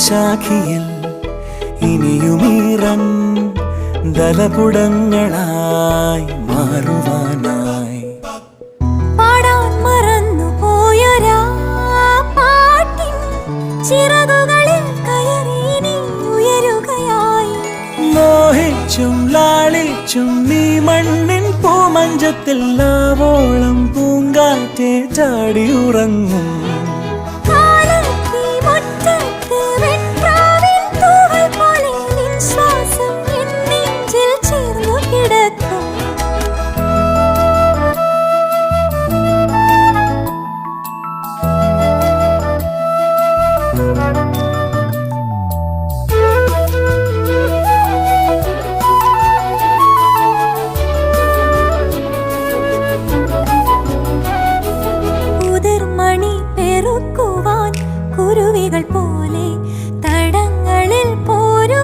ശാഖിയിൽ ഇനിയുമീറൻ ദലപുടങ്ങളായി മാറുവാനായി പാടാൻ മറന്നു പോയൊരാ പാട്ടിൻ ചിറകുകളിൽ കയറി നീ ഉയരുകയായി. മോഹിച്ചും ലാളിച്ചും നീ മണ്ണിൻ പൂമഞ്ചത്തിൽ ആവോളം പൂങ്കാറ്റെ ചാടി ഉറങ്ങും. കുരുവികൾ